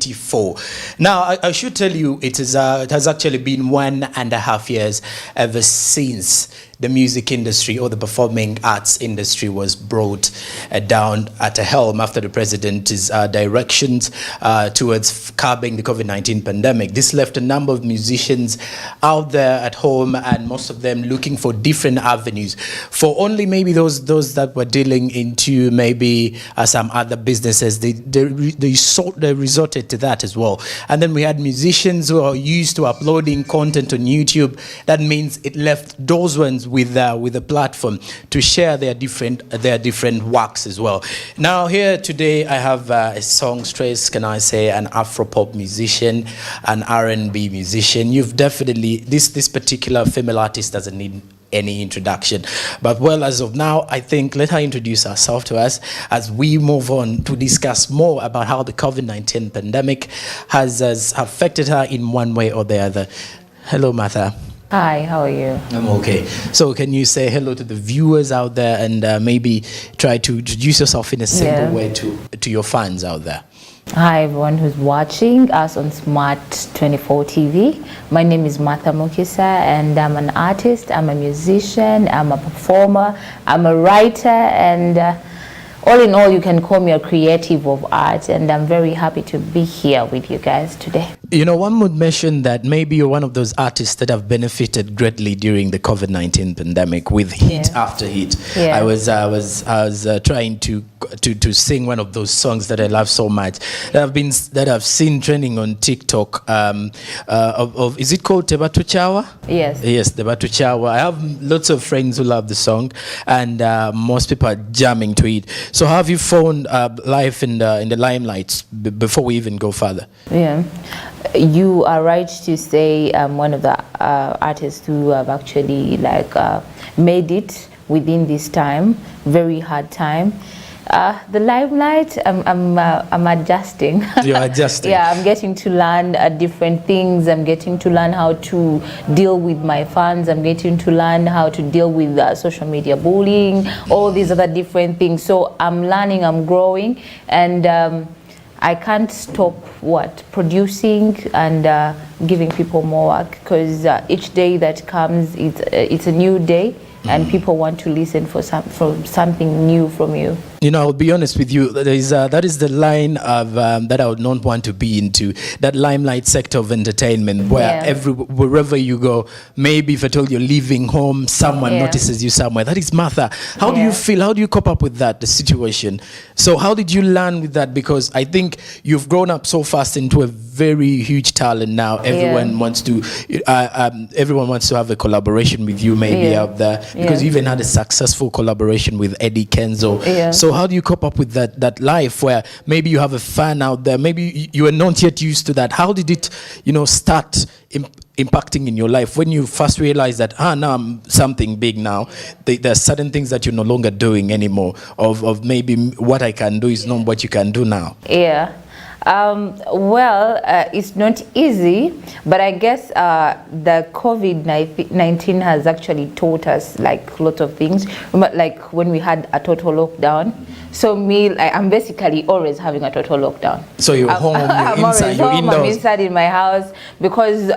2024. Now, I should tell you, it has actually been 1.5 years ever since the music industry or the performing arts industry was brought down at a helm after the president's directions towards curbing the COVID-19 pandemic. This left a number of musicians out there at home, and most of them looking for different avenues. For only maybe those that were dealing into maybe some other businesses, they resorted to that as well. And then we had musicians who are used to uploading content on YouTube. That means it left those ones with a platform to share their different works as well. Now here today I have a songstress, can I say, an Afro-pop musician, an R&B musician. You've definitely, this particular female artist doesn't need any introduction, but well, as of now, I think let her introduce herself to us as we move on to discuss more about how the COVID-19 pandemic has affected her in one way or the other. Hello, Martha. Hi, how are you? I'm okay. So can you say hello to the viewers out there, and maybe try to introduce yourself in a simple way to your fans out there? Hi, everyone who's watching us on Smart 24 TV. My name is MUKISA, and I'm an artist, I'm a musician, I'm a performer, I'm a writer, and all in all, you can call me a creative of art, and I'm very happy to be here with you guys today. You know, one would mention that maybe you're one of those artists that have benefited greatly during the COVID-19 pandemic with hit after hit. Yeah. I was trying to sing one of those songs that I love so much that I've seen trending on TikTok. Is it called Tebatu Chawa? Yes. Yes, Tebatu Chawa. I have lots of friends who love the song, and most people are jamming to it. So how have you found life in the limelight before we even go further? Yeah, you are right to say I'm one of the artists who have actually made it within this time, very hard time. The limelight, I'm adjusting. You're adjusting. Yeah, I'm getting to learn different things. I'm getting to learn how to deal with my fans. I'm getting to learn how to deal with social media bullying, all these other different things. So I'm learning, I'm growing, and I can't stop producing and giving people more work, because each day that comes, it's a new day, and people want to listen for something new from you. You know, I'll be honest with you, that is the line of that I would not want to be into, that limelight sector of entertainment, where wherever you go, maybe if at all you're leaving home, someone notices you somewhere. That is Martha. How do you feel? How do you cope up with that, the situation? So how did you learn with that? Because I think you've grown up so fast into a very huge talent now. Everyone wants to have a collaboration with you maybe out there, because you even had a successful collaboration with Eddie Kenzo. So how do you cope up with that life where maybe you have a fan out there, maybe you are not yet used to that? How did it, start impacting in your life when you first realized that now I'm something big now? There are certain things that you're no longer doing anymore, of maybe what I can do is not what you can do now. Yeah. It's not easy, but I guess the COVID-19 has actually taught us a lot of things. Like when we had a total lockdown. So I'm basically always having a total lockdown. So you're home, you're inside, you're indoors. I'm inside in my house, because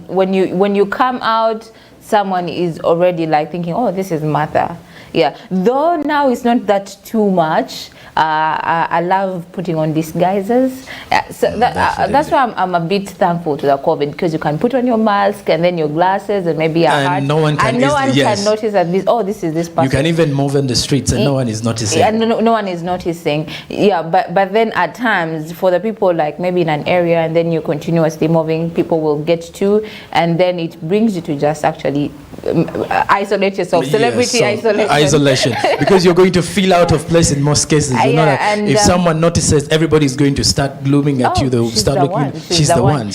when you come out, someone is already thinking, oh, this is Martha. Yeah, though now it's not that too much. I love putting on disguises. So that's why I'm a bit thankful to the COVID, because you can put on your mask and then your glasses and maybe a hat, no one can notice that this is this person. You can even move in the streets and no one is noticing. Yeah, no one is noticing. Yeah, but then at times for the people maybe in an area, and then you're continuously moving, people will get to, and then it brings you to just actually isolate yourself. Celebrity isolation. Because you're going to feel out of place in most cases. If someone notices, everybody's going to start glooming at you. They'll start looking. She's the one.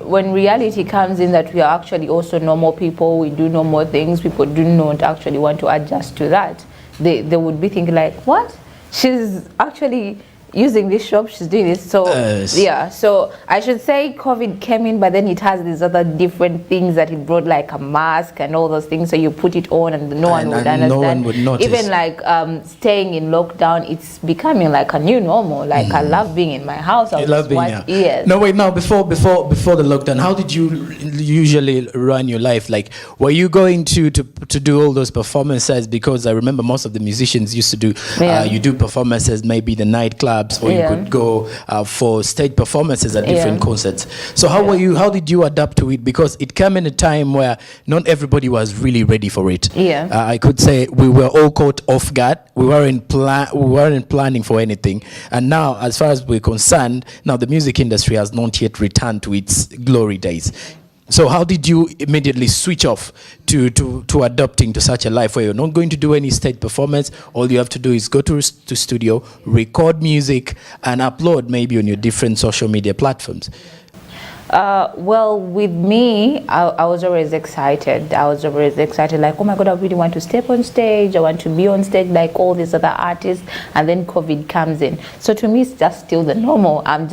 When reality comes in that we are actually also normal people, we do normal things, people do not actually want to adjust to that. They would be thinking what? She's actually using this shop, she's doing this. So yeah, so I should say COVID came in, but then it has these other different things that it brought, like a mask and all those things. So you put it on and no one would understand. No one would notice. Even like staying in lockdown, it's becoming like a new normal. Like I love being in my house. I love being here. Yes. No, wait, now before the lockdown, how did you usually run your life? Like, were you going to do all those performances? Because I remember most of the musicians used to do, you do performances, maybe the nightclubs, or you could go for stage performances at different concerts. So how did you adapt to it? Because it came in a time where not everybody was really ready for it. I could say we were all caught off guard. We weren't planning for anything. And now, as far as we're concerned, now the music industry has not yet returned to its glory days. So how did you immediately switch off to adapting to such a life where you're not going to do any stage performance? All you have to do is go to studio, record music, and upload maybe on your different social media platforms. Well, with me, I was always excited. Like, oh my God, I really want to step on stage. I want to be on stage like all these other artists. And then COVID comes in. So to me, it's just still the normal. It's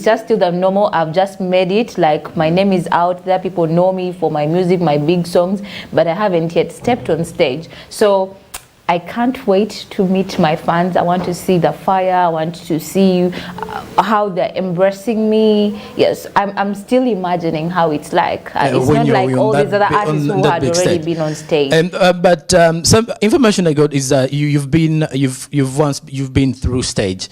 just still the normal. I've just made it. Like, my name is out there. People know me for my music, my big songs, but I haven't yet stepped on stage. So I can't wait to meet my fans. I want to see the fire. I want to see how they're embracing me. Yes, I'm still imagining how it's like. It's not like all these other artists who had already been on stage. But some information I got is that you've been through stage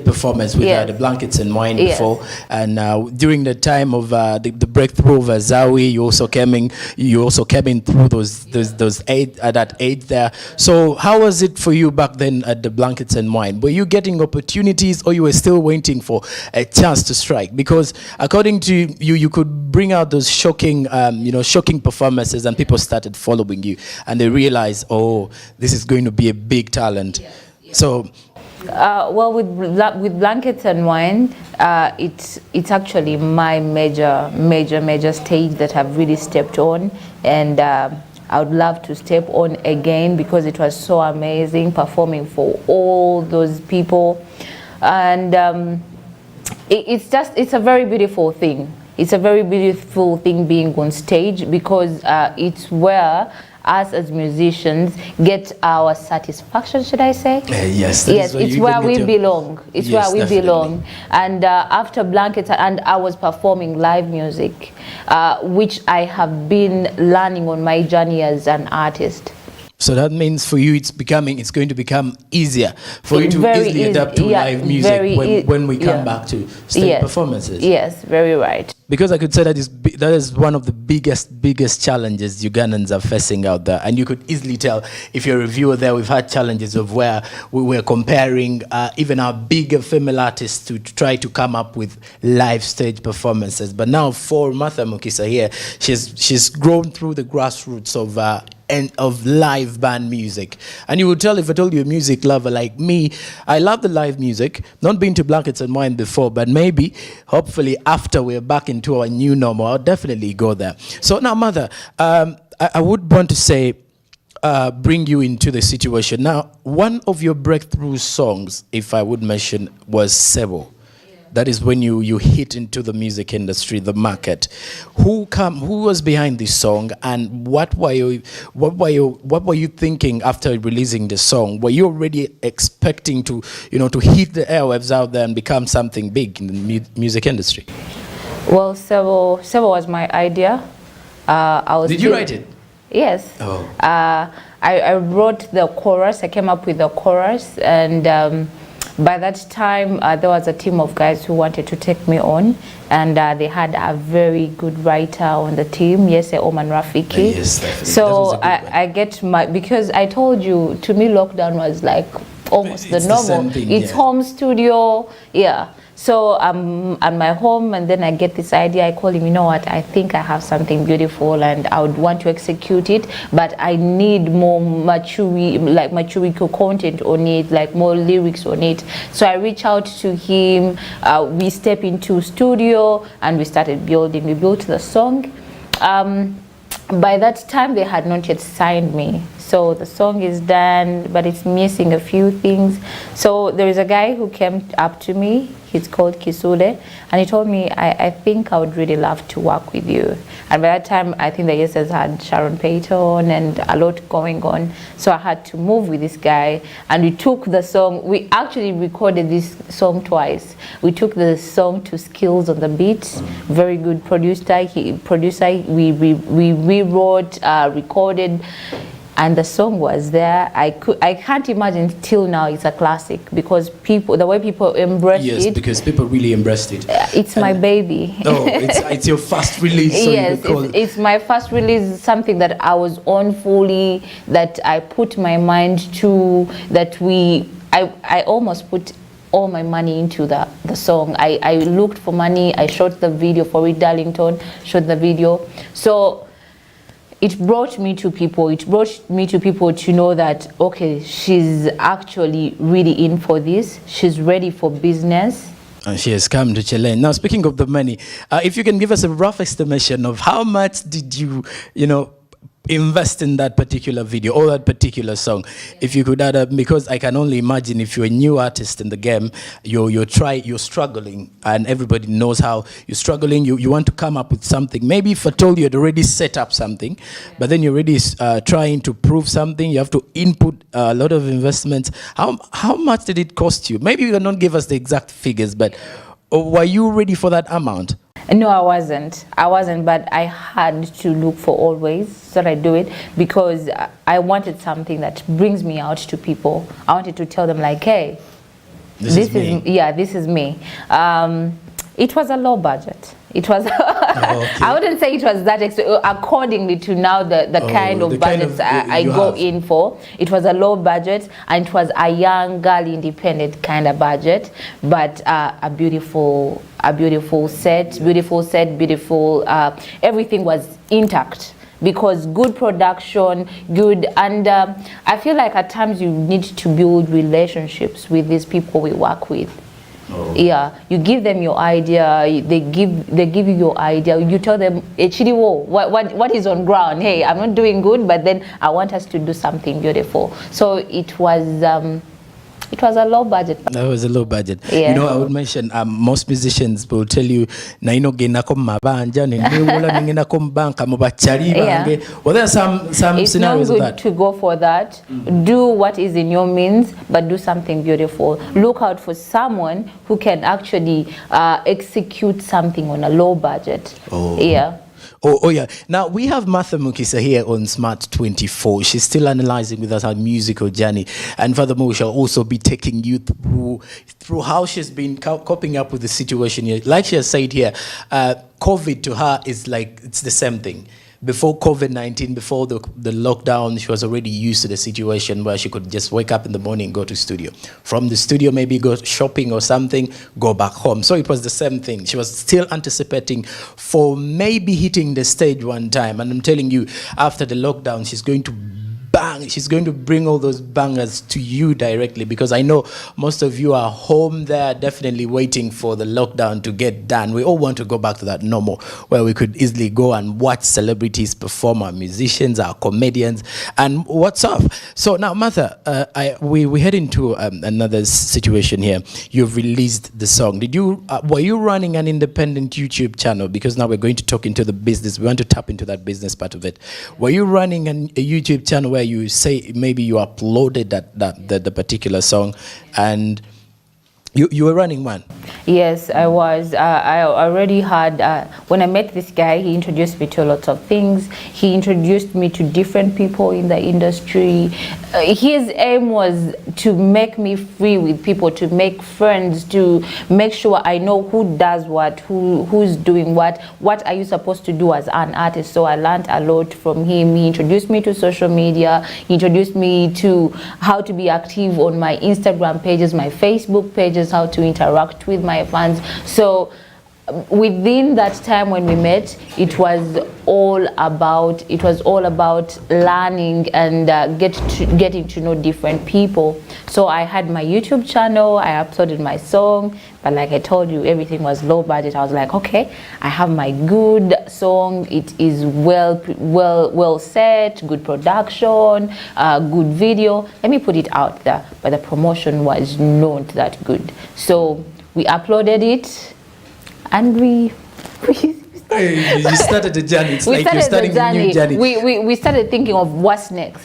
performance with the Blankets and Wine before, and during the time of the breakthrough of Zawi, you also came in through those that age there. So how was it for you back then at the Blankets and Wine? Were you getting opportunities, or you were still waiting for a chance to strike? Because according to you, you could bring out those shocking performances, and people started following you, and they realized, oh, this is going to be a big talent. So. Well, with Blankets and Wine, it's actually my major stage that I've really stepped on, and I would love to step on again because it was so amazing performing for all those people. And it's a very beautiful thing. It's a very beautiful thing being on stage because it's where us as musicians get our satisfaction, should I say? Yes, it's where we belong. It's where we belong. And after Blankets, and I was performing live music, which I have been learning on my journey as an artist. So that means for you, it's going to become easier for you to easily adapt to live music when we come back to stage performances. Yes, very right. Because I could say that is one of the biggest challenges Ugandans are facing out there, and you could easily tell if you're a viewer there. We've had challenges of where we were comparing even our bigger female artists to try to come up with live stage performances. But now for Martha MUKISA here, she's grown through the grassroots of live band music. And you would tell, if I told you a music lover like me, I love the live music. Not been to Blankets and Wine before, but maybe, hopefully, after we're back into our new normal, I'll definitely go there. So now, Mother, I would want to say, bring you into the situation. Now, one of your breakthrough songs, if I would mention, was Sebo. That is when you hit into the music industry, the market. Who was behind this song, and what were you thinking after releasing the song? Were you already expecting to hit the airwaves out there and become something big in the music industry? Well, Sebo was my idea. Did you write it? Yes. Oh. I wrote the chorus. I came up with the chorus, and by that time, there was a team of guys who wanted to take me on, and they had a very good writer on the team, Oman Rafiki. Yes, definitely. So I get because I told you, to me, lockdown was like almost the normal. It's home studio, So I'm at my home, and then I get this idea. I call him, you know what, I think I have something beautiful and I would want to execute it, but I need more mature content on it, like more lyrics on it. So I reach out to him, we step into studio, and we started building. We built the song. By that time, they had not yet signed me. So the song is done, but it's missing a few things. So there is a guy who came up to me. He's called Kisude, and he told me, I think I would really love to work with you. And by that time, I think the ESS had Sharon Payton and a lot going on. So I had to move with this guy, and we took the song. We actually recorded this song twice. We took the song to Skills on the beat, very good producer. We rewrote, recorded, and the song was there. I can't imagine till now it's a classic, because the way people embraced it. Yes, because people really embraced it. It's my baby. Oh, it's your first release. So yes, it's my first release, something that I was on fully, that I put my mind to, that I almost put all my money into the song. I looked for money, I shot the video for it, Darlington, shot the video. So it brought me to people. It brought me to people to know that, okay, she's actually really in for this. She's ready for business. And she has come to Chilean. Now, speaking of the money, if you can give us a rough estimation of how much did you invest in that particular video or that particular song, if you could add up, because I can only imagine if you're a new artist in the game, you're struggling, and everybody knows how you're struggling. You want to come up with something. Maybe if at all you had already set up something, but then you're already trying to prove something. You have to input a lot of investments. How much did it cost you? Maybe you cannot give us the exact figures, but were you ready for that amount? No, I wasn't, but I had to look for all ways so that I do it, because I wanted something that brings me out to people. I wanted to tell them, like, hey, this is me. Yeah, this is me. It was a low budget. It was, okay. I wouldn't say it was that accordingly to now the kind of budgets I go in for. It was a low budget, and it was a young girl independent kind of budget, but a beautiful set, everything was intact, because good production, good, and I feel like at times you need to build relationships with these people we work with. Oh. Yeah, you give them your idea, they give you your idea, you tell them, Chidiwo, what is on ground? Hey, I'm not doing good, but then I want us to do something beautiful. So it was a low budget. That was a low budget. Yeah. I would mention most musicians will tell you, well, there are some it's scenarios not good of that. to go for that. Do what is in your means, but do something beautiful. Look out for someone who can actually execute something on a low budget. Oh. Yeah. Oh yeah. Now we have Martha MUKISA here on Smart 24. She's still analyzing with us her musical journey, and furthermore, she'll also be taking you through how she's been coping up with the situation here. Like she has said here, COVID to her is like it's the same thing. Before COVID-19, before the lockdown, she was already used to the situation where she could just wake up in the morning, go to studio. From the studio, maybe go shopping or something, go back home. So it was the same thing. She was still anticipating for maybe hitting the stage one time. And I'm telling you, after the lockdown, she's going to bring all those bangers to you directly, because I know most of you are home there definitely waiting for the lockdown to get done. We all want to go back to that normal where we could easily go and watch celebrities perform, our musicians, our comedians, and what's up. So now, Martha, we head into another situation here. You've released the song. Were you running an independent YouTube channel? Because now we're going to talk into the business. We want to tap into that business part of it. Were you running a YouTube channel where you say maybe you uploaded the particular song, and you were running one? Yes, I was. I already had, when I met this guy, he introduced me to lots of things. He introduced me to different people in the industry. His aim was to make me free with people, to make friends, to make sure I know who does what, who's doing what are you supposed to do as an artist. So I learned a lot from him. He introduced me to social media. He introduced me to how to be active on my Instagram pages, my Facebook pages, how to interact with my fans. So within that time when we met, it was all about learning and getting to know different people. So I had my YouTube channel, I uploaded my song, but like I told you, everything was low budget. I was like, okay, I have my good song, it is well set, good production, good video, let me put it out there. But the promotion was not that good, so we uploaded it and we you started the journey. It's we like you're starting a new journey. We started thinking of what's next.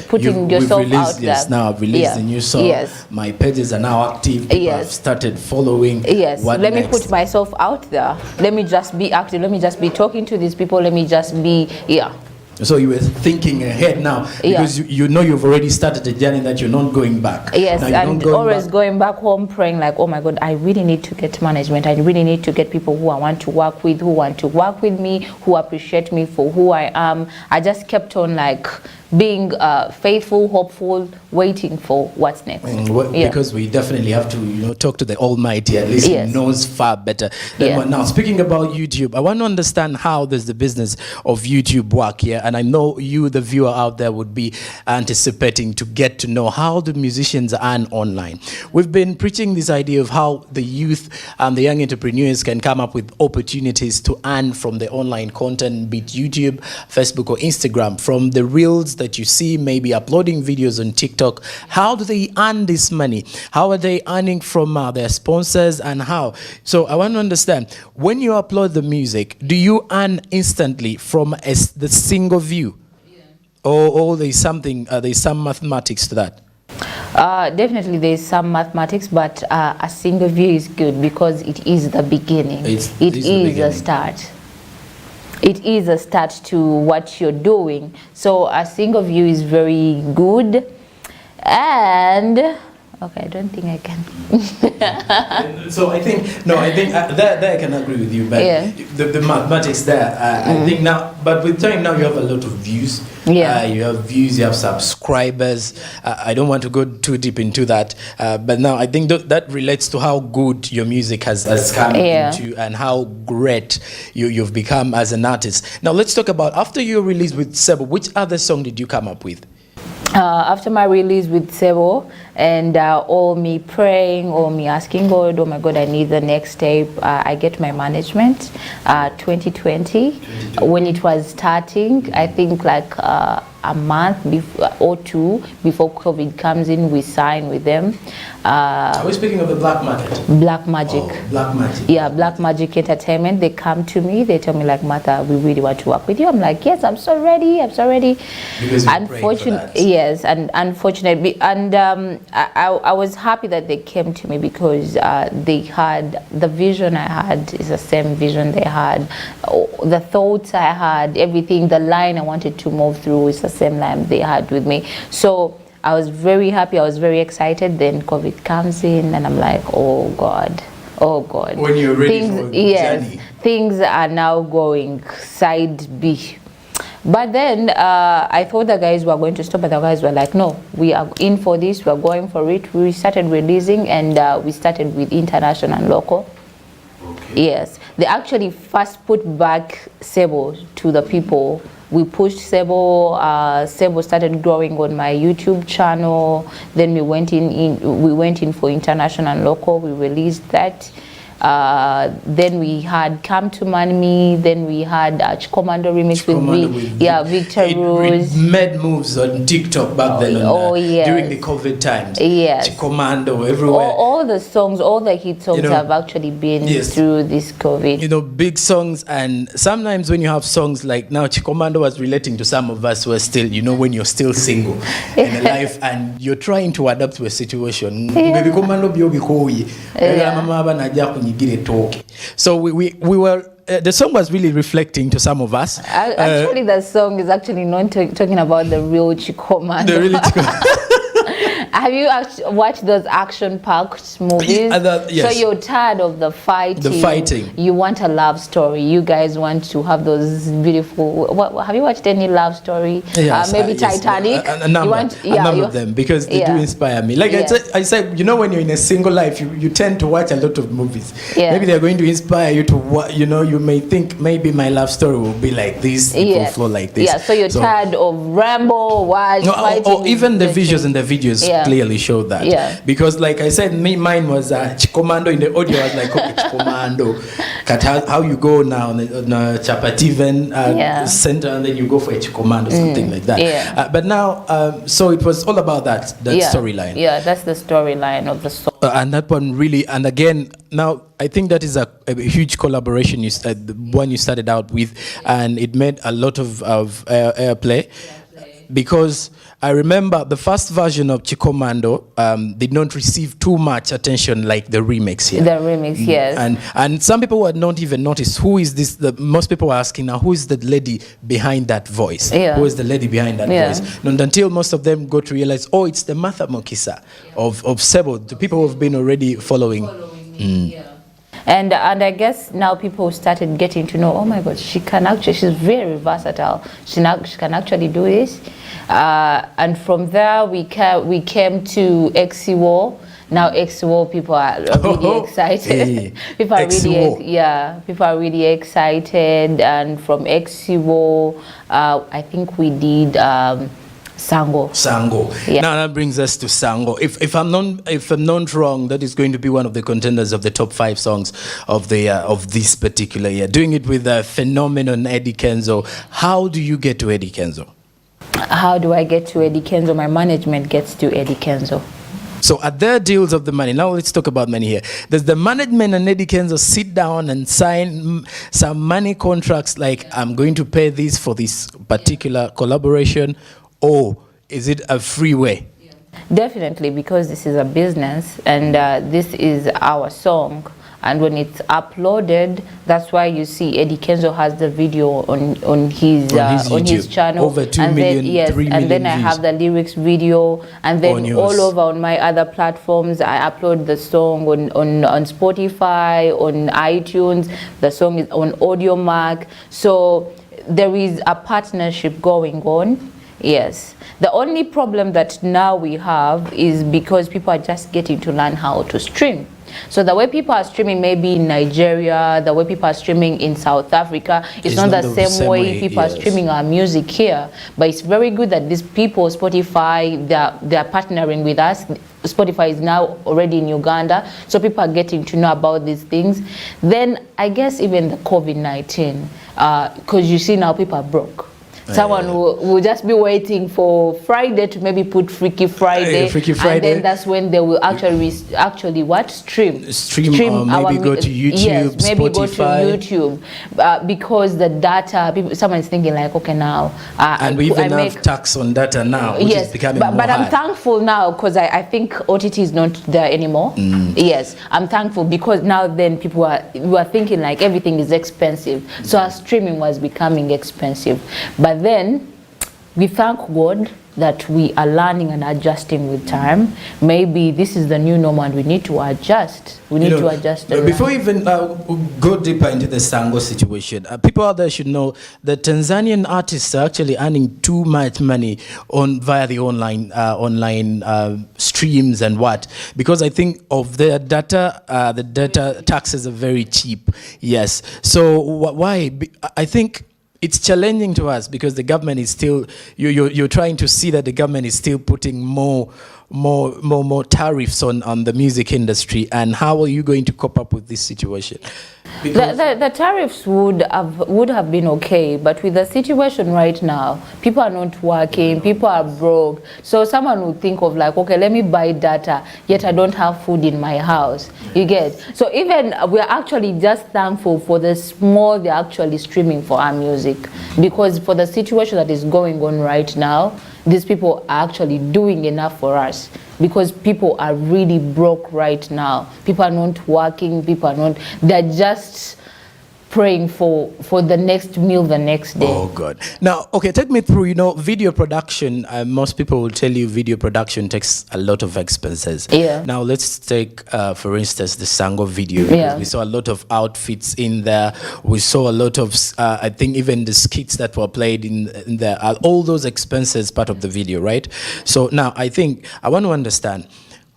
Putting yourself out there. Yes, now I've released a new song. Yes. My pages are now active. People have started following. Yes. Let me next? put myself out there. Let me just be active. Let me just be talking to these people. Let me just be, So you were thinking ahead now, because you know you've already started a journey that you're not going back. Yes, and always going back home praying like, oh my God, I really need to get management. I really need to get people who I want to work with, who want to work with me, who appreciate me for who I am. I just kept on like being faithful, hopeful, waiting for what's next. Because we definitely have to, talk to the Almighty. At least He knows far better than what. Now, speaking about YouTube, I want to understand how does the business of YouTube work here. And I know you, the viewer out there, would be anticipating to get to know how the musicians earn online. We've been preaching this idea of how the youth and the young entrepreneurs can come up with opportunities to earn from the online content, be it YouTube, Facebook, or Instagram, from the reels that you see, maybe uploading videos on TikTok. How do they earn this money? How are they earning from their sponsors, and how? So I want to understand, when you upload the music, do you earn instantly from the single view? Or there's some mathematics to that? Definitely there's some mathematics, but a single view is good because it is the beginning. It is a start. It is a start to what you're doing. So a single view is very good. And okay, I don't think I can. So I think that I can agree with you, but the mathematics there, I think now, but with time now you have a lot of views. You have views, you have subscribers. I don't want to go too deep into that, but now I think that relates to how good your music has come into and how great you've become as an artist. Now let's talk about, after your release with Sebo, which other song did you come up with? After my release with Sebo, and all me praying, all me asking God, oh my God, I need the next tape, I get my management 2020 when it was starting. I think like a month or two before COVID comes in, we sign with them. Are we speaking of the Black Magic? Black Magic. Oh, Black Magic. Yeah, Black Magic Entertainment. They come to me, they tell me like, Martha, we really want to work with you. I'm like, yes, I'm so ready. Because unfortunately, yes, and unfortunately, and I was happy that they came to me because they had the vision I had is the same vision they had. The thoughts I had, everything, the line I wanted to move through is the same line they had with me. So I was very happy, I was very excited. Then COVID comes in and I'm like, oh God. When you're ready for the journey. Things are now going side B. But then I thought the guys were going to stop, but the guys were like, no, we are in for this, we are going for it. We started releasing, and we started with international and local. Okay. Yes, they actually first put back Sebo to the people. We pushed Sebo. Sebo started growing on my YouTube channel. Then we went in for international and local. We released that. Then we had Come to Man Me. Then we had Commando remix with Victor Rose. It made moves on TikTok back then. During the COVID times. Yes. Commando everywhere. All the songs, all the hit songs have actually been through this COVID. Big songs, and sometimes when you have songs like now, Commando was relating to some of us who are still, when you're still single in life and you're trying to adapt to a situation. So we were the song was really reflecting to some of us. Actually, the song is actually not talking about the real Chikomando. Have you watched those action-packed movies? Yes. So you're tired of the fighting. The fighting. You want a love story. You guys want to have those beautiful. Have you watched any love story? Yes, maybe Titanic. A number of them, because they do inspire me. Like I said, you know, when you're in a single life, you tend to watch a lot of movies. Yeah. Maybe they're going to inspire you to what, you know. You may think maybe my love story will be like this. It will flow like this. Yeah. So you're tired of Rambo, or even the visuals in the videos clearly show that. Yeah. Because like I said, mine was Chikomando. In the audio I was like, okay, Chikomando. How you go now on Chapativen center, and then you go for a Chikomando, something like that. Yeah. But now, so it was all about that storyline. Yeah, that's the storyline of the song. And that one really, and again, now I think that is a huge collaboration. The one you started out with, and it made a lot of airplay. Because I remember the first version of Chikomando did not receive too much attention like the remix here. The remix, yes. And some people would not even notice who is this. Most people were asking now, who is the lady behind that voice? Yeah. Who is the lady behind that voice? And until most of them got to realize, oh, it's the Martha Mukisa of Sebo, the people who have been already following. And I guess now people started getting to know, oh my God, she's very versatile. She can actually do this. And from there we came to XCWO. Now XCWO, people are really excited. People are really excited. And from XCWO, I think we did Sango. Yeah. Now that brings us to Sango. If I'm not wrong, that is going to be one of the contenders of the top 5 songs of the of this particular year. Doing it with the phenomenon Eddie Kenzo. How do you get to Eddie Kenzo? How do I get to Eddie Kenzo? My management gets to Eddie Kenzo. So are there deals of the money? Now let's talk about money here. Does the management and Eddie Kenzo sit down and sign some money contracts like, I'm going to pay this for this particular collaboration, or is it a free way? Definitely, because this is a business and this is our song. And when it's uploaded, that's why you see Eddie Kenzo has the video on his channel. Over 2 million, 3 million and then I views. have the lyrics video, and then all over on my other platforms, I upload the song on Spotify, on iTunes. The song is on AudioMark. So there is a partnership going on. Yes. The only problem that now we have is because people are just getting to learn how to stream. So the way people are streaming maybe in Nigeria, the way people are streaming in South Africa, it's not the same way people are streaming our music here. But it's very good that these people, Spotify, they're partnering with us. Spotify is now already in Uganda, so people are getting to know about these things. Then I guess even the COVID-19, because you see now people are broke. Someone will just be waiting for Friday to maybe put Freaky Friday, and then that's when they will actually what? Stream or maybe go to YouTube, yes, maybe Spotify. go to YouTube, because the data, someone's thinking like, okay, now and we even have tax on data now, which is becoming more but I'm hard. thankful now because I think OTT is not there anymore. Yes, I'm thankful because now then people were thinking like everything is expensive, so our streaming was becoming expensive. But then we thank God that we are learning and adjusting with time. Maybe this is the new normal and we need to adjust. We need to adjust. Before we even go deeper into the Sango situation, people out there should know that Tanzanian artists are actually earning too much money via the online streams and what, because I think of their data, the data taxes are very cheap. Yes. So why? I think it's challenging to us because the government is still, you're trying to see that the government is still putting more tariffs on the music industry. And how are you going to cope up with this situation? The tariffs would have been okay, but with the situation right now, people are not working, people are broke. So someone would think of like, okay, let me buy data, yet I don't have food in my house. You get? So even we're actually just thankful for the small they're actually streaming for our music, because for the situation that is going on right now, these people are actually doing enough for us, because people are really broke right now. People are not working, they're just praying for the next meal the next day. Oh God. Now, okay, take me through, video production. Most people will tell you video production takes a lot of expenses. Yeah. Now, let's take, for instance, the Sango video. Because we saw a lot of outfits in there. We saw a lot of, I think even the skits that were played in there. All those expenses part of the video, right? So now, I want to understand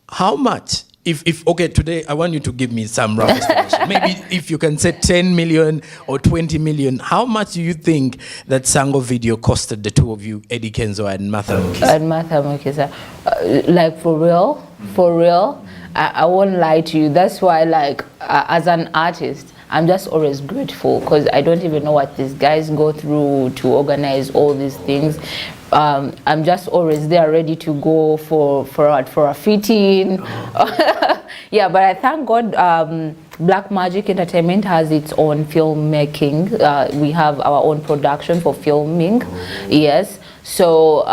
how much. If okay, today I want you to give me some rough estimation. Maybe if you can say 10 million or 20 million, how much do you think that Sango video costed the two of you, Eddie Kenzo and Martha MUKISA? And Martha MUKISA, like for real, I won't lie to you. That's why, like, as an artist, I'm just always grateful, because I don't even know what these guys go through to organize all these things. I'm just always there, ready to go for a fitting. Yeah, but I thank God Black Magic Entertainment has its own filmmaking. We have our own production for filming. Yes. So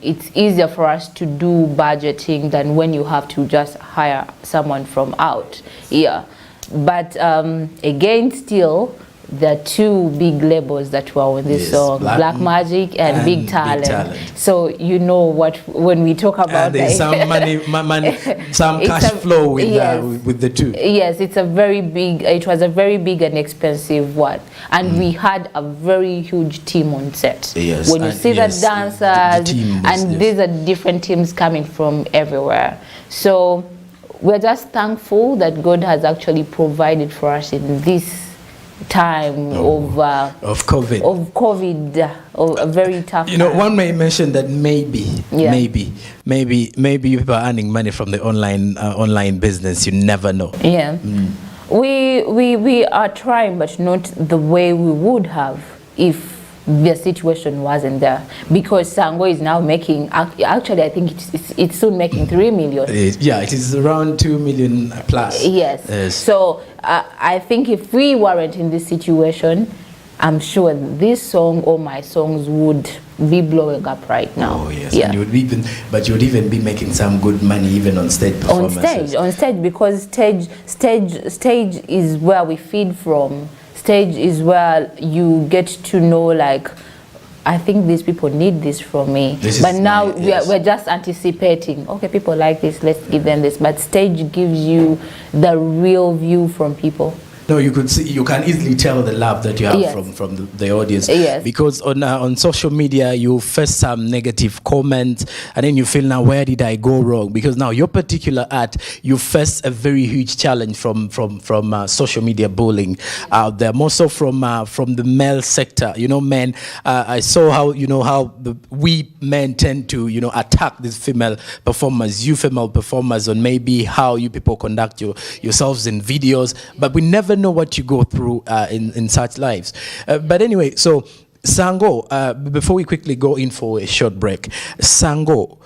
it's easier for us to do budgeting than when you have to just hire someone from out. Yeah. But again, still, there are two big labels that were on this song, Black Magic and Big Talent. So you know what, when we talk about there's some money, some cash flow with the two. Yes, it was a very big and expensive one. And we had a very huge team on set. Yes. When you see the dancers, these are different teams coming from everywhere. So we're just thankful that God has actually provided for us in this time of COVID, of a very tough time. One may mention that maybe people are earning money from the online business. You never know. Yeah. We are trying, but not the way we would have if the situation wasn't there, because Sango is now making, actually I think it's soon making 3 million. It is around 2 million plus. Yes. So I think if we weren't in this situation, I'm sure this song or my songs would be blowing up right now. Oh yes. Yeah. And you would even be making some good money even on stage performances. On stage, because stage is where we feed from. Stage is where you get to know, like, I think these people need this from me. But now we're just anticipating, okay, people like this, let's give them this. But stage gives you the real view from people. No, you can easily tell the love that you have from the audience. Yes. Because on social media, you face some negative comments, and then you feel, now where did I go wrong? Because now your particular art, you face a very huge challenge from social media bullying out there, more so from the male sector. Men, I saw how we men tend to attack these female performers, you female performers, on maybe how you people conduct yourselves in videos, but we never know what you go through in such lives. But anyway, so Sango, before we quickly go in for a short break, Sango,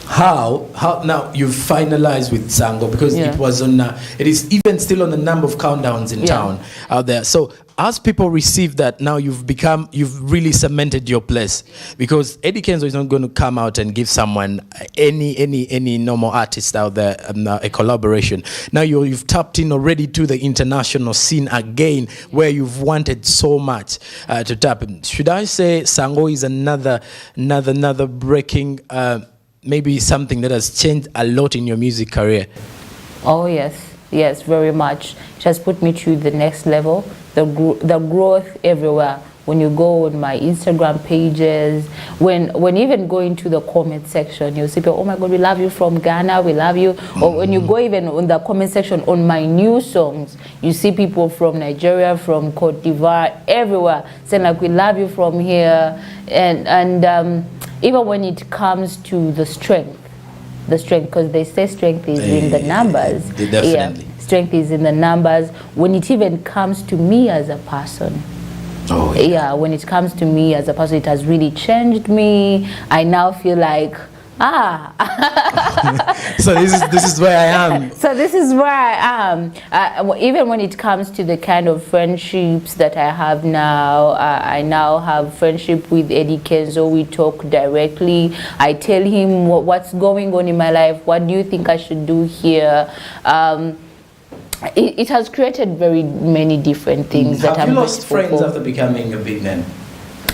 how now you've finalized with Sango, because it was on it is even still on the number of countdowns in town out there. So as people receive that, now you've really cemented your place, because Eddie Kenzo is not going to come out and give someone any normal artist out there a collaboration. Now you've tapped in already to the international scene again, where you've wanted so much to tap in. Should I say Sango is another breaking, maybe something that has changed a lot in your music career? Oh yes, very much. It has put me to the next level. The growth everywhere. When you go on my Instagram pages, when even go into the comment section, you'll see people, oh my God, we love you from Ghana, we love you. Or when you go even on the comment section on my new songs, you see people from Nigeria, from Cote d'Ivoire, everywhere, saying like, we love you from here. And even when it comes to the strength, because they say strength is in the numbers. Definitely. Yeah, strength is in the numbers. When it even comes to me as a person, when it comes to me as a person, it has really changed me. I now feel like, so this is where I am. So this is where I am. Even when it comes to the kind of friendships that I have now, I now have friendship with Eddie Kenzo. We talk directly. I tell him what's going on in my life. What do you think I should do here? it has created very many different things that Have I'm you lost grateful friends for. after becoming a big name?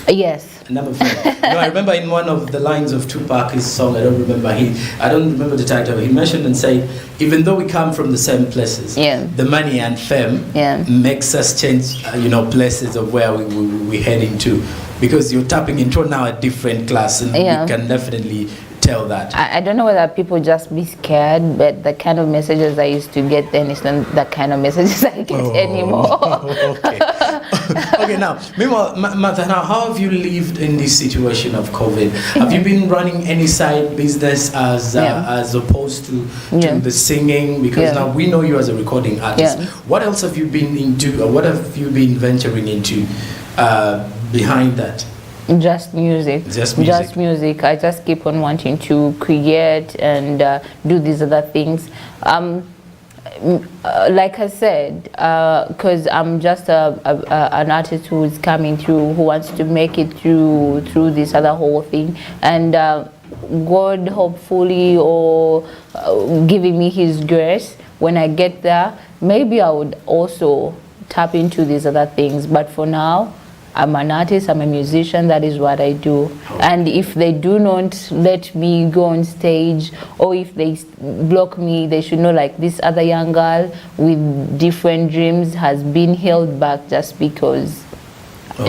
Yes. Another friend. No, I remember in one of the lines of Tupac's song, I don't remember the title. He mentioned and said, even though we come from the same places, the money and fame makes us change, places of where we're heading to, because you're tapping into now a different class, and we can definitely tell that. I don't know whether people just be scared, but the kind of messages I used to get then is not the kind of messages I get anymore. Okay. Okay, now, meanwhile, Martha, now, how have you lived in this situation of COVID? Have you been running any side business as opposed to the singing? Because now we know you as a recording artist. What else have you been into, or what have you been venturing into behind that? Just music. Just music. I just keep on wanting to create and do these other things. Like I said, because I'm just an artist who is coming through, who wants to make it through this other whole thing, and God hopefully or giving me His grace, when I get there, maybe I would also tap into these other things. But for now, I'm an artist, I'm a musician, that is what I do. And if they do not let me go on stage, or if they block me, they should know, like, this other young girl with different dreams has been held back just because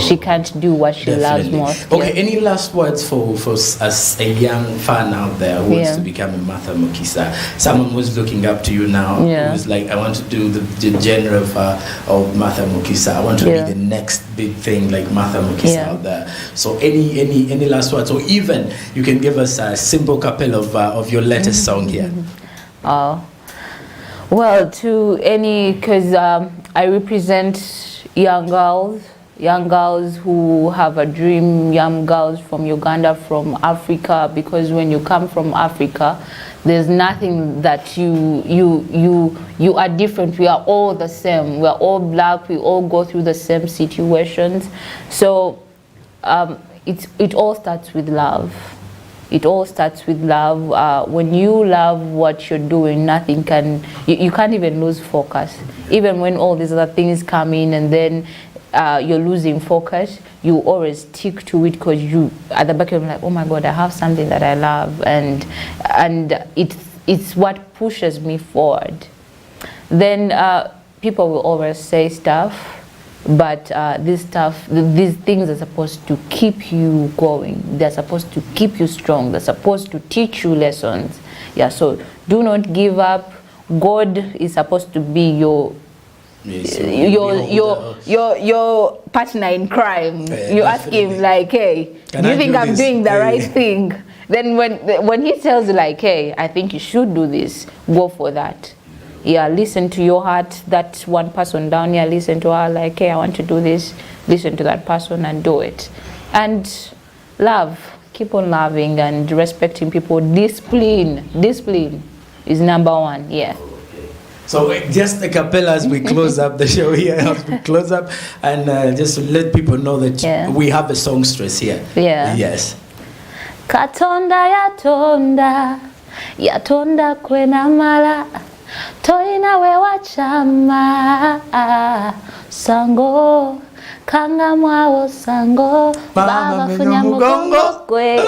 she can't do what she loves most. Okay, any last words for as a young fan out there who wants to become a Martha MUKISA? Someone who's looking up to you now, who's like, I want to do the genre of Martha MUKISA. I want to be the next big thing like Martha MUKISA out there. So any last words, or even you can give us a simple couple of your latest song here. Well, to any, because I represent young girls who have a dream, young girls from Uganda, from Africa, because when you come from Africa, there's nothing that you are different. We are all the same. We are all black. We all go through the same situations. So it all starts with love. It all starts with love. When you love what you're doing, nothing can, you can't even lose focus. Even when all these other things come in and then you're losing focus, you always stick to it, because you at the back of your mind, like, oh my God, I have something that I love, and it's what pushes me forward. Then people will always say stuff, but these things are supposed to keep you going. They're supposed to keep you strong. They're supposed to teach you lessons. Yeah, so do not give up. God is supposed to be your partner in crime. You ask him, like, hey, do you think I'm doing the right thing? Then when he tells you, like, hey, I think you should do this, go for that. Yeah, listen to your heart. That one person down here, listen to her, like, hey, I want to do this. Listen to that person and do it. And love, keep on loving and respecting people. Discipline is number one. Yeah. So just a cappella as we close up the show here, as we close up, and just to let people know that we have a songstress here. Yeah. Yes. Katonda yatonda kwena mala, toina wewa chama, sango, kanga mwao sango, baba funya mugongo kwe.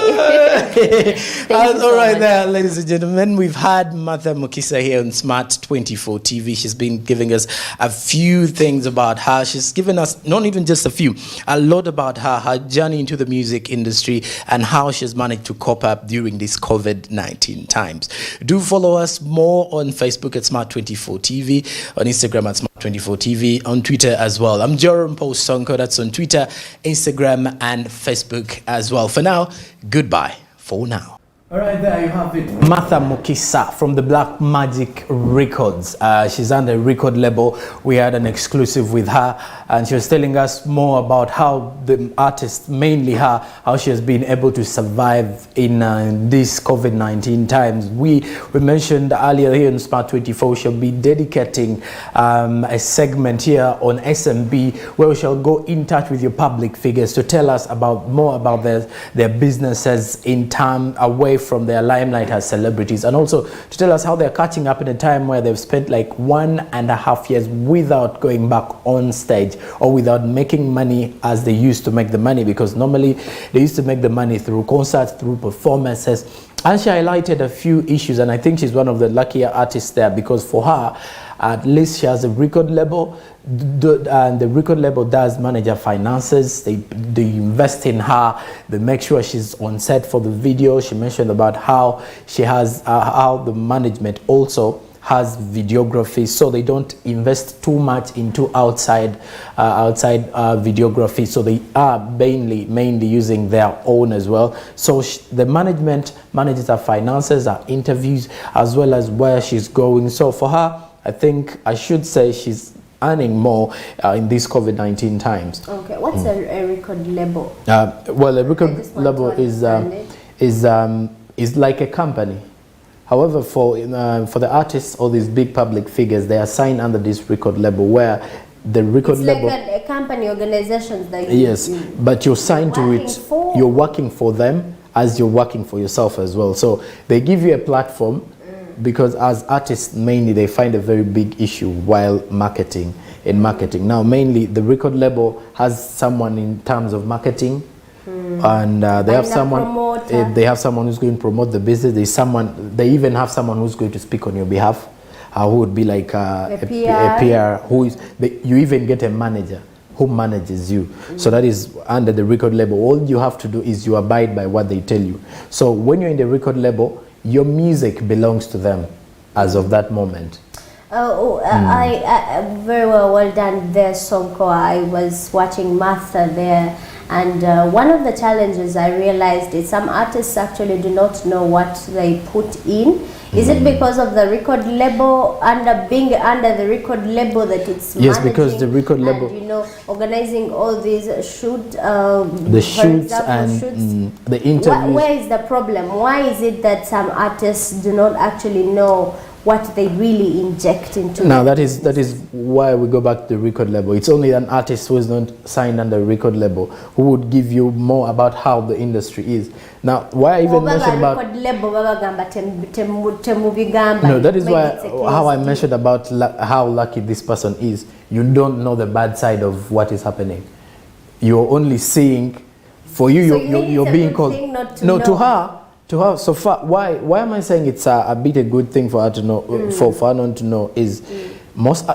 All right there, ladies and gentlemen, we've had Martha MUKISA here on Smart 24 TV. She's been giving us a few things about her. She's given us, not even just a few, a lot about her journey into the music industry and how she's managed to cope up during these COVID-19 times. Do follow us more on Facebook at Smart 24 TV, on Instagram at Smart 24 TV, on Twitter as well. I'm Jerome Post Sonko. That's on Twitter, Instagram, and Facebook as well. For now, goodbye for now. All right, there you have it. Martha MUKISA from the Black Magic Records. She's on the record label. We had an exclusive with her, and she was telling us more about how the artist, mainly her, how she has been able to survive in these COVID-19 times. We mentioned earlier here in Smart 24, she'll be dedicating a segment here on SMB, where we shall go in touch with your public figures to tell us more about their businesses in time away from their limelight as celebrities, and also to tell us how they're catching up in a time where they've spent like 1.5 years without going back on stage or without making money as they used to make the money, because normally they used to make the money through concerts, through performances. And she highlighted a few issues, and I think she's one of the luckier artists there, because for her, at least she has a record label, and the record label does manage her finances. They invest in her, they make sure she's on set for the video. She mentioned about how she has how the management also has videography, so they don't invest too much into outside videography, so they are mainly using their own as well. So the management manages her finances, her interviews, as well as where she's going. So for her, I think I should say she's earning more in these COVID-19 times. Okay, what's a record label? Well, a record label is like a company. However, for the artists or these big public figures, they are signed under this record label, where the record label, like a company, organizations that yes, but you're signed to it. You're working for them as you're working for yourself as well. So they give you a platform, because as artists mainly they find a very big issue while marketing. Now mainly the record label has someone in terms of marketing, and they have someone. They have someone who's going to promote the business. There's someone. They even have someone who's going to speak on your behalf, who would be like a PR. Who is? You even get a manager who manages you. So that is under the record label. All you have to do is you abide by what they tell you. So when you're in the record label, your music belongs to them as of that moment. I very well done there, Sonko. I was watching Martha there, and one of the challenges I realized is some artists actually do not know what they put in. Is it because of the record label, being under the record label, that it's yes, because the record label, and, organizing all these the shoots and the interviews. Where is the problem? Why is it that some artists do not actually know what they really inject into? Now that is why we go back to the record label. It's only an artist who is not signed under a record label who would give you more about how the industry is. Now, why I even mentioned about record label, no, that is why how I mentioned about how lucky this person is. You don't know the bad side of what is happening. You're only seeing, for you, you're being called. To her, so far, why am I saying it's a bit a good thing for her to know, for her not to know, is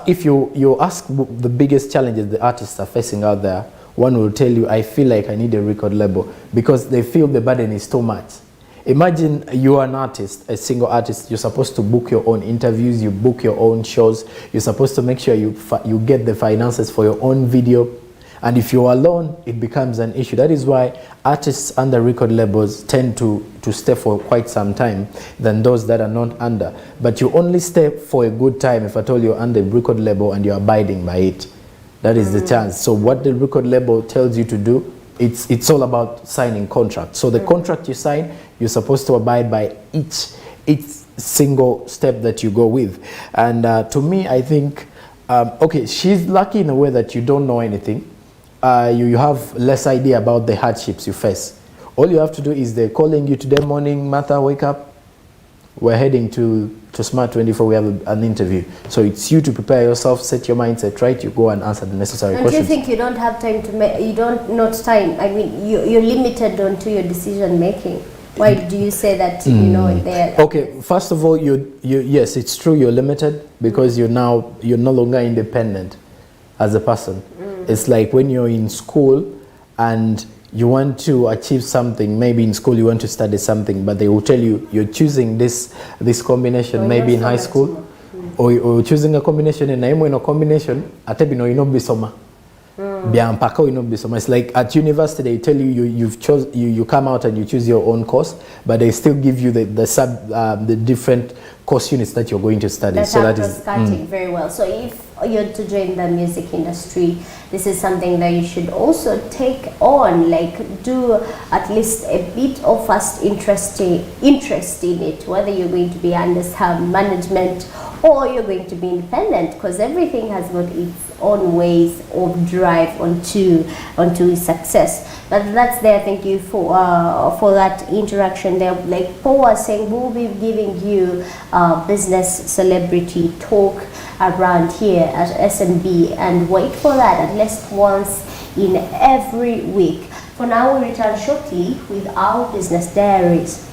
if you ask the biggest challenges the artists are facing out there, one will tell you, I feel like I need a record label, because they feel the burden is too much. Imagine you are an artist, a single artist, you're supposed to book your own interviews, you book your own shows, you're supposed to make sure you get the finances for your own video. And if you're alone, it becomes an issue. That is why artists under record labels tend to stay for quite some time than those that are not under. But you only stay for a good time if at all you're under a record label and you're abiding by it. That is the chance. So what the record label tells you to do, it's all about signing contracts. So the contract you sign, you're supposed to abide by each single step that you go with. And to me, I think, okay, she's lucky in a way that you don't know anything. You have less idea about the hardships you face. All you have to do is they're calling you today morning, Martha, wake up. We're heading to Smart 24, we have an interview. So it's you to prepare yourself, set your mindset right, you go and answer the necessary questions. Don't you think you don't have time to make, I mean, you're limited onto your decision making? Why do you say that, there? Okay, first of all, yes, it's true, you're limited, because you're no longer independent as a person. It's like when you're in school and you want to achieve something, maybe in school you want to study something, but they will tell you you're choosing this combination, maybe in high school, or you're choosing a combination in a combination, it's like at university they tell you you come out and you choose your own course, but they still give you the different course units that you're going to study. So that is cutting very well. So if you're to join the music industry, this is something that you should also take on, like do at least a bit of first interest in it, whether you're going to be under some management or you're going to be independent, because everything has got its own ways of drive onto success. But that's there. Thank you for that interaction there. Like Paul was saying, we'll be giving you business celebrity talk around here at SMB, and wait for that at least once in every week. For now, we return shortly with our business diaries.